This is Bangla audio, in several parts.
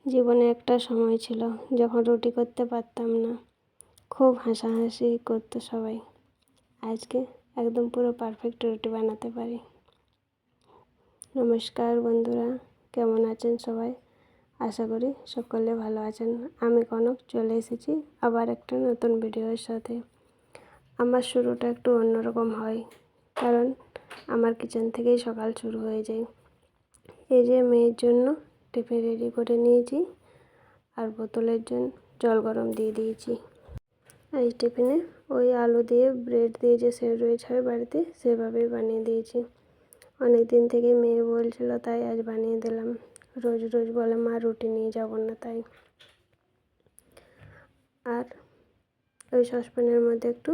জীবনে একটা সময় ছিল যখন রুটি করতে পারতাম না, খুব হাসাহাসি করতো সবাই। আজকে একদম পুরো পারফেক্ট রুটি বানাতে পারি। নমস্কার বন্ধুরা, কেমন আছেন সবাই? আশা করি সকলে ভালো আছেন। আমি কনক চলে এসেছি আবার একটা নতুন ভিডিওর সাথে। আমার শুরুটা একটু অন্যরকম হয়, কারণ আমার কিচেন থেকেই সকাল শুরু হয়ে যায়। এই যে মেয়ের জন্য টিফিন রেডি করে নিয়েছি, আর বোতলের জন্য জল গরম দিয়ে দিয়েছি। আর এই টিফিনে ওই আলু দিয়ে ব্রেড দিয়ে যে স্যান্ডউইচ হয় বাড়িতে, সেভাবেই বানিয়ে দিয়েছি। অনেক দিন থেকে মেয়ে বলছিল, তাই আজ বানিয়ে দিলাম। রোজ রোজ বলে মা রুটি নিয়ে যাব না, তাই। আর ওই সসপ্যানের মধ্যে একটু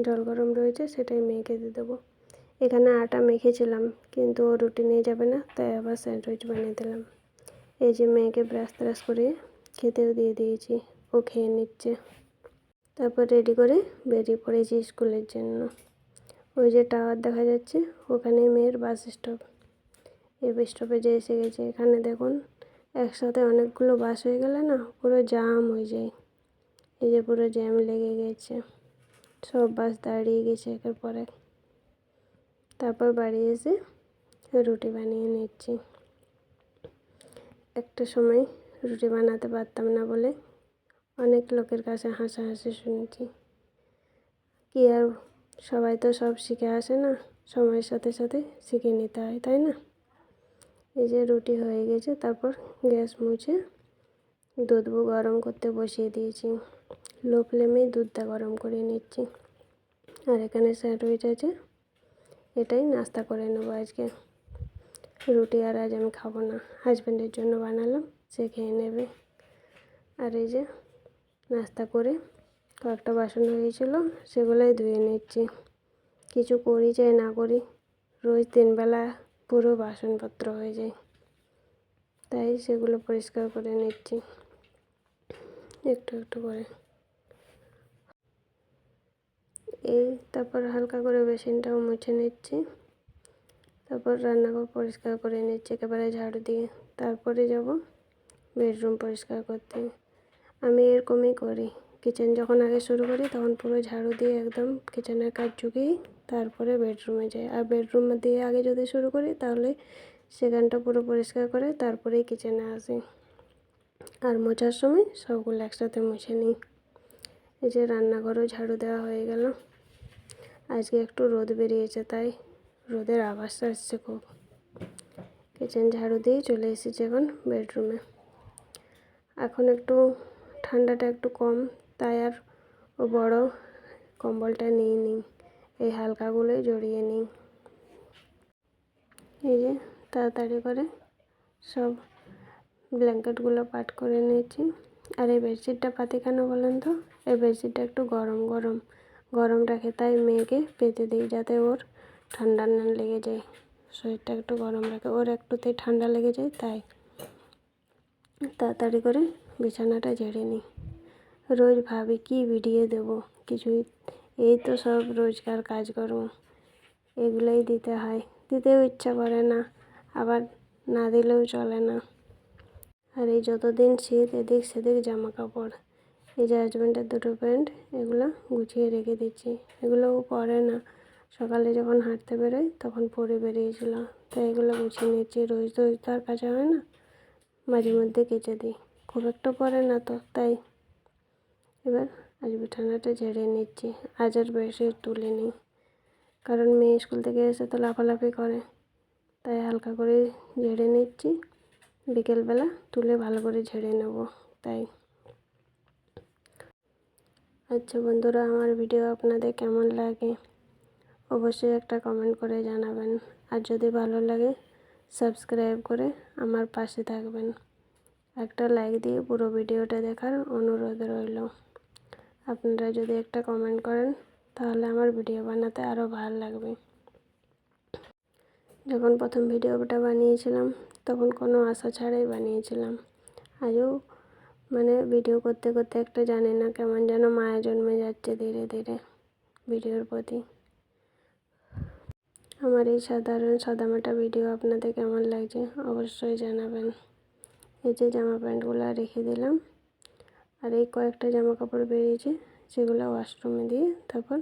জল গরম রয়েছে, সেটাই মেয়েকে দিয়ে দেবো। এখানে আটা মেখেছিলাম, কিন্তু ও রুটি নিয়ে যাবে না, তাই আবার স্যান্ডউইচ বানিয়ে দিলাম। এই যে মেয়েকে ব্রাশ ট্রাশ করে খেতেও দিয়ে দিয়েছি, ও খেয়ে নিচ্ছে। তারপর রেডি করে বেরিয়ে পড়েছি স্কুলের জন্য। ওই যে টাওয়ার দেখা যাচ্ছে, ওখানেই মেয়ের বাস স্টপ। এই বাস স্টপেজে এসে গেছে। এখানে দেখুন, একসাথে অনেকগুলো বাস হয়ে গেলে না পুরো জাম হয়ে যায়। এই যে পুরো জ্যাম লেগে গেছে, সব বাস দাঁড়িয়ে গেছে একের পর এক। তারপর বাড়ি এসে রুটি বানিয়ে নিচ্ছি। একটা সময় রুটি বানাতে পারতাম না বলে অনেক লোকের কাছে হাসাহাসি শুনেছি। কি আর, সবাই তো সব শিখে আসে না, সময়ের সাথে সাথে শিখে নিতে হয়, তাই না? এই যে রুটি হয়ে গেছে, তারপর গ্যাস মুছে দুধ গরম করতে বসিয়ে দিয়েছি। লো ফ্লেমেই দুধটা গরম করে নিচ্ছি। আর এখানে স্যান্ডউইচ আছে, এটাই নাস্তা করে নেবো আজকে। রুটি আর আজ আমি খাবো না, হাজব্যান্ডের জন্য বানালাম, সে খেয়ে নেবে। আর এই যে নাস্তা করে কয়েকটা বাসন হয়েছিল, সেগুলোই ধুয়ে নিচ্ছি। কিছু করি চাই না করি, রোজ 3 বেলা পুরো বাসনপত্র হয়ে যায়, তাই সেগুলো পরিষ্কার করে নিচ্ছি একটু একটু করে। তারপর হালকা করে বেসিনটাও মুছে নিচ্ছি। তারপর রান্নাঘর পরিষ্কার করে নিচ্ছি একেবারে ঝাড়ু দিয়ে। তারপরে যাব বেডরুম পরিষ্কার করতে। আমি এরকমই করি, কিচেন যখন আগে শুরু করি তখন পুরো ঝাড়ু দিয়ে একদম কিচেনের কাজ চুকিয়ে তারপরে বেডরুমে যাই। আর বেডরুম দিয়ে আগে যদি শুরু করি, তাহলে সেখানটা পুরো পরিষ্কার করে তারপরেই কিচেনে আসি। আর মোছার সময় সবগুলো একসাথে মুছে নিই। এই যে রান্নাঘরও ঝাড়ু দেওয়া হয়ে গেল। আজকে একটু রোদ বেরিয়েছে, তাই রোদের আভাসটা আসছে খুব। কিচেন ঝাড়ু দিয়ে চলে এসেছি এখন বেডরুমে। এখন একটু ঠান্ডাটা একটু কম, তাই আর ও বড় কম্বলটা নিয়ে নিই, এই হালকাগুলোই জড়িয়ে নিই। এই যে তাড়াতাড়ি করে সব ব্ল্যাঙ্কেটগুলো পাট করে নিয়েছি। আর এই বেডশিটটা পাতি কেন বলেন তো? এই বেডশিটটা একটু গরম রাখে, তাই মেয়েকে পেতে দিই, যাতে ওর ঠান্ডা না লেগে যায়। শরীরটা একটু গরম রাখে, ওর একটুতেই ঠান্ডা লেগে যায়, তাই তাড়াতাড়ি করে বিছানাটা ঝেড়ে নিই। রোজ ভাবি কি ভিডিও দেবো, কিছুই, এই তো সব রোজকার কাজকর্ম, এগুলোই দিতে হয়। দিতেও ইচ্ছা করে না, আবার না দিলেও চলে না। আর এই যতদিন শীত, এদিক সেদিক জামা কাপড়, এই যে হাজব্যান্ডের দুটো প্যান্ট, এগুলো গুছিয়ে রেখে দিচ্ছি। এগুলো ও পরে না, সকালে যখন হাঁটতে বেরোয় তখন পরে বেরিয়েছিল, তাই এগুলো গুছিয়ে নিচ্ছি। রোজ রোজ তো আর কাচা হয় না, মাঝে মধ্যে কেচে দিই, খুব একটা পরে না তো, তাই। এবার আজ বিছানাটা ঝেড়ে নিচ্ছি। আজ আর বেডশিট তুলে নিই, কারণ মেয়ে স্কুল থেকে এসে তো লাফালাফি করে, তাই হালকা করে ঝেড়ে নিচ্ছি। বিকেলবেলা তুলে ভালো করে ঝেড়ে নেব, তাই। আচ্ছা বন্ধুরা, আমার ভিডিও আপনাদের কেমন লাগে অবশ্যই একটা কমেন্ট করে জানাবেন। আর যদি ভালো লাগে সাবস্ক্রাইব করে আমার পাশে থাকবেন। একটা লাইক দিয়ে পুরো ভিডিওটা দেখার অনুরোধ রইল। আপনারা যদি একটা কমেন্ট করেন, তাহলে আমার ভিডিও বানাতে আরও ভালো লাগবে। যখন প্রথম ভিডিওটা বানিয়েছিলাম, তখন কোনো আশা ছাড়াই বানিয়েছিলাম। আজও ভিডিও করতে করতে একটা জানি না কেমন যেন মায়া জন্মে যাচ্ছে ধীরে ধীরে ভিডিওর প্রতি। আমার এই সাধারণ সাদামাটা ভিডিও আপনাদের কেমন লাগছে অবশ্যই জানাবেন। এই যে জামা প্যান্টগুলো রেখে দিলাম। আর এই কয়েকটা জামা কাপড় বেরিয়েছে, সেগুলো ওয়াশরুমে দিয়ে তারপর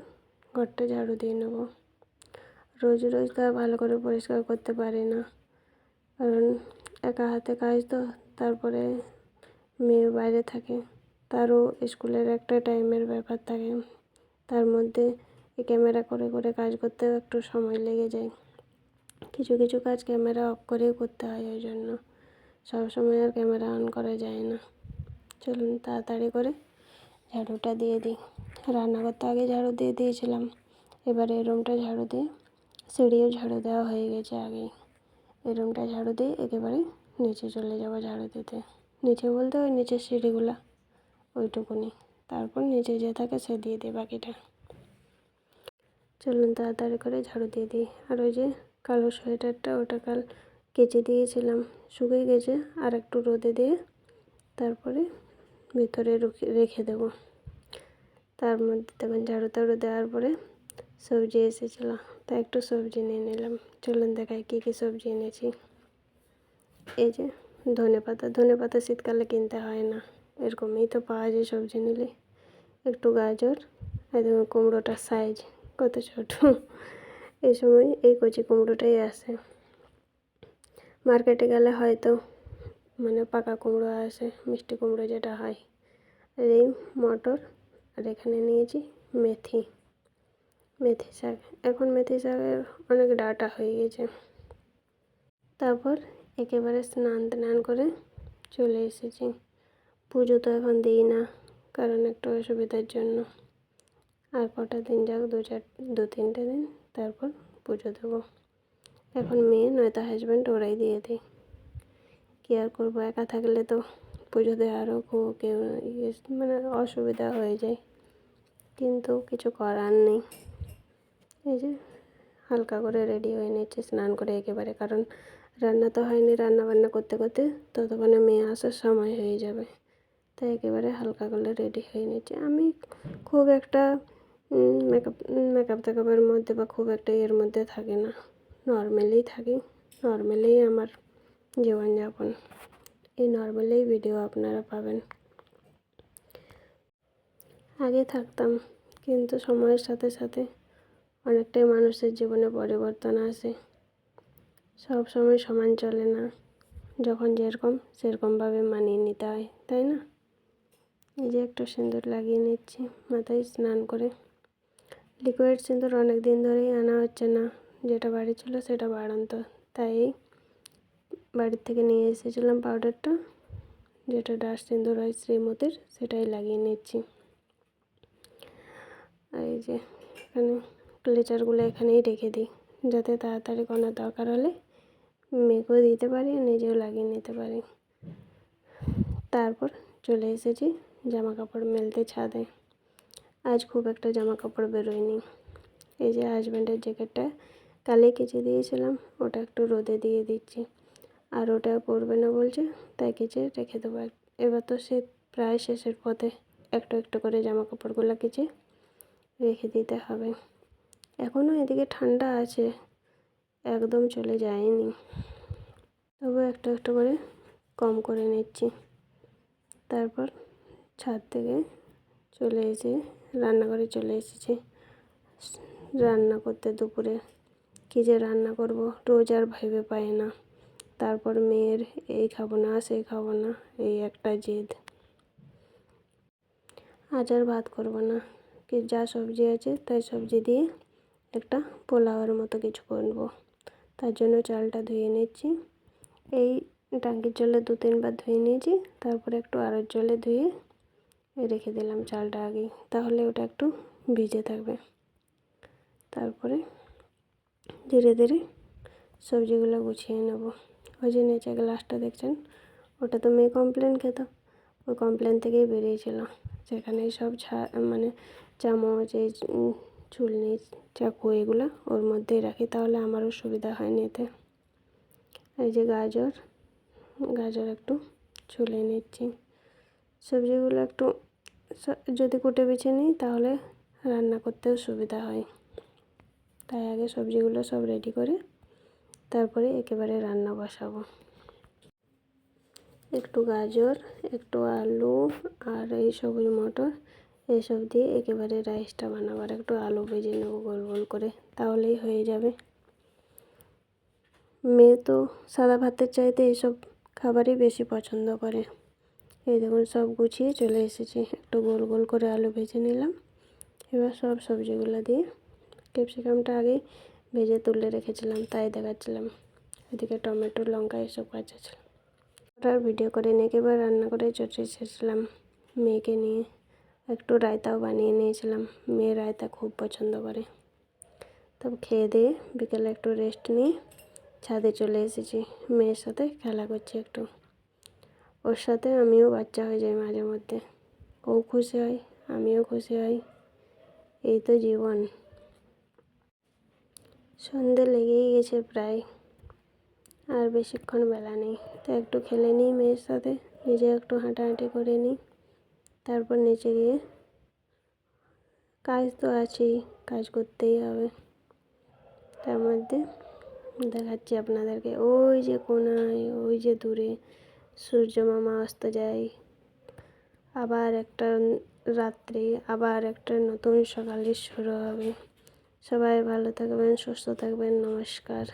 ঘরটা ঝাড়ু দিয়ে নেব। রোজ রোজ তো আর ভালো করে পরিষ্কার করতে পারি না, কারণ একা হাতে কাজ তো। তারপরে মেয়ে বাইরে থাকে, তারও স্কুলের একটা টাইমের ব্যাপার থাকে। তার মধ্যে এই ক্যামেরা করে করে কাজ করতেও একটু সময় লেগে যায়। কিছু কিছু কাজ ক্যামেরা অফ করেই করতে হয়, ওই জন্য সবসময় আর ক্যামেরা অন করা যায় না। চলুন তাড়াতাড়ি করে ঝাড়ুটা দিয়ে দিই। রান্নাঘর তো আগে ঝাড়ু দিয়ে দিয়েছিলাম, এবারে এই রুমটা ঝাড়ু দিয়ে, সিঁড়িও ঝাড়ু দেওয়া হয়ে গেছে আগেই। এই রুমটা ঝাড়ু দিয়ে একেবারে নিচে চলে যাব ঝাড়ু দিতে। নিচে বলতে ওই নিচের সিঁড়িগুলা ওইটুকুনি, তারপর নিচে যে থাকে সে দিয়ে দিই বাকিটা। চলুন তাড়াতাড়ি করে ঝাড়ু দিয়ে দিই। আর ওই যে কালো সোয়েটারটা, ওটা কাল কেচে দিয়েছিলাম, শুকিয়ে গেছে। আর একটু রোদে দিয়ে তারপরে ভিতরে রেখে দেবো। তার মধ্যে তখন ঝাড়ু টাড়ু দেওয়ার পরে সবজি এসেছিলো, তাই একটু সবজি নিয়ে নিলাম। চলুন দেখাই কী কী সবজি এনেছি। এই যে ধনে পাতা শীতকালে কিনতে হয় না, এরকমই তো পাওয়া যায় সবজি নিলে। একটু গাজর, আর দেখুন কুমড়োটার সাইজ কত ছোট। এই সময় এই কচি কুমড়োটাই আসে, মার্কেটে গেলে হয়তো মানে পাকা কুমড়ো আসে, মিষ্টি কুমড়ো যেটা হয়। আর এই মটর, আর এখানে নিয়েছি মেথি শাক। এখন মেথি শাকের অনেক ডাঁটা হয়ে গেছে। তারপর একেবারে স্নান করে চলে এসেছি। পুজো তো এখন দিই না, কারণ একটু অসুবিধার জন্য। আর কটা দিন যাক, 2-3টে দিন, তারপর পুজো দেবো। এখন মেয়ে নয়তো হাজব্যান্ড ওরাই দিয়ে দেয়। কী আর করবো, একা থাকলে তো পুজোতে আরও কেউ মানে অসুবিধা হয়ে যায়, কিন্তু কিছু করার নেই। এই যে হালকা করে রেডি হয়ে নিচ্ছে স্নান করে একেবারে, কারণ রান্না তো হয়নি, রান্না বান্না করতে করতে ততক্ষণে মেয়ে আসার সময় হয়ে যাবে। তাই একেবারে হালকা করে রেডি হয়ে নিচ্ছে। আমি খুব একটা মেকআপ টেকআপের মধ্যে বা খুব একটা এর মধ্যে থাকি না, নর্মালেই থাকি। নর্মালেই আমার জীবনযাপন, এই নর্মালেই ভিডিও আপনারা পাবেন। আগে থাকতাম, কিন্তু সময়ের সাথে সাথে অনেকটাই মানুষের জীবনে পরিবর্তন আসে। সব সময় সমান চলে না, যখন যেরকম সেরকমভাবে মানিয়ে নিতে হয়, তাই না? এই যে একটু সিঁদুর লাগিয়ে নিচ্ছি মাথায় স্নান করে। লিকুইড সিঁদুর অনেক দিন ধরেই আনা হচ্ছে না, যেটা বাড়ি ছিল সেটা বাড়ন্ত, তাই বাড়ির থেকে নিয়ে এসেছিলাম পাউডারটা, যেটা ডাস্ট সিঁদুর হয় শ্রীমতীর, সেটাই লাগিয়ে নিচ্ছি। আর এই যে এখানে ক্লেচারগুলো এখানেই রেখে দিই, যাতে তাড়াতাড়ি কোনো দরকার হলে মেয়েকেও দিতে পারি, নিজেও লাগিয়ে নিতে পারি। তারপর চলে এসেছি জামা কাপড় মেলতে ছাদে। আজ খুব একটা জামা কাপড় বেরোয়নি। এই যে হাজব্যান্ডের জ্যাকেটটা কালই কেচে দিয়েছিলাম, ওটা একটু রোদে দিয়ে দিচ্ছি। আর ওটা পরবে না বলছে, তাই কেচে রেখে দেবো। এবার তো সে প্রায় শেষের পথে, একটু একটু করে জামা কাপড়গুলো কেচে রেখে দিতে হবে। এখনও এদিকে ঠান্ডা আছে, একদম চলে যায়নি, তবু একটু একটু করে কম করে নিচ্ছি। তারপর ছাদ থেকে চলে এসে রান্নাঘরে চলে এসেছি রান্না করতে। দুপুরে কী যে রান্না করব রোজ আর ভেবে পাই না। তারপর মেয়ের এই খাবো না সেই খাবো না, এই একটা জেদ। আজ আর ভাত করব না, কি যা সবজি আছে তাই সবজি দিয়ে একটা পোলাওয়ের মতো কিছু করব। তার জন্য চালটা ধুয়ে নিচ্ছি। এই টাঙ্কির জলে 2-3 বার ধুয়ে নিয়েছি, তারপরে একটু আরেক জলে ধুয়ে রেখে দিলাম চালটা আগেই, তাহলে ওটা একটু ভিজে থাকবে। তারপরে ধীরে ধীরে সবজিগুলো গুছিয়ে নেব। ওই যে নিচে গ্লাসটা দেখছেন, ওটা তো মেয়ে কমপ্লেন খেত, ওই কমপ্লেন থেকেই বেরিয়েছিল। সেখানে সব মানে চামচ, এই ছুলনি, চাকু, এগুলো ওর মধ্যেই রাখি, তাহলে আমারও সুবিধা হয় নিতে। এই যে গাজর একটু ছুলে নিচ্ছি। সবজিগুলো একটু যদি কুটে বেছে নিই তাহলে রান্না করতেও সুবিধা হয়, তাই আগে সবজিগুলো সব রেডি করে তারপরে একেবারে রান্না বসাবো। একটু গাজর, একটু আলু আর এই সবুজ মটর এইসব দিয়ে একেবারে রাইসটা বানাবো। আর একটু আলু ভেজে নেবো গোল গোল করে, তাহলেই হয়ে যাবে। মেয়ে তো সাদা ভাতের চাইতে এইসব খাবারই বেশি পছন্দ করে। এই দেখুন সব গুছিয়ে চলে এসেছি, একটু গোল গোল করে আলু ভেজে নিলাম। এবার সব সবজিগুলো দিয়ে, ক্যাপসিকামটা আগেই ভেজে তুলে রেখেছিলাম তাই দেখাচ্ছিলাম। এদিকে টমেটো, লঙ্কা এসব কাঁচা ছিল। ওটার ভিডিও করে নিয়ে এবার রান্না করে চলে এসেছিলাম মেয়েকে নিয়ে। একটু রায়তাও বানিয়ে নিয়েছিলাম, মেয়ে রায়তা খুব পছন্দ করে। তবে খেয়ে দিয়ে বিকেলে একটু রেস্ট নিয়ে ছাদে চলে এসেছি, মেয়ের সাথে খেলা করছি একটু। ওর সাথে আমিও বাচ্চা হয়ে যাই মাঝে মধ্যে, ও খুশি হয় আমিও খুশি হই, এই তো জীবন। সন্ধে লেগেই গেছে প্রায়, আর বেশিক্ষণ বেলা নেই, তো একটু খেলে নিই মেয়ের সাথে, নিজে একটু হাঁটাহাঁটি করে নিই, তারপর নিচে গিয়ে কাজ তো আছেই, কাজ করতেই হবে। তার মধ্যে দেখাচ্ছি আপনাদেরকে, ওই যে কোনায়, ওই যে দূরে সূর্য মামা অস্ত যায়। আবার একটা রাত্রি, আবার একটা নতুন সকালের শুরু হবে। সবাই ভালো থাকবেন, সুস্থ থাকবেন, নমস্কার।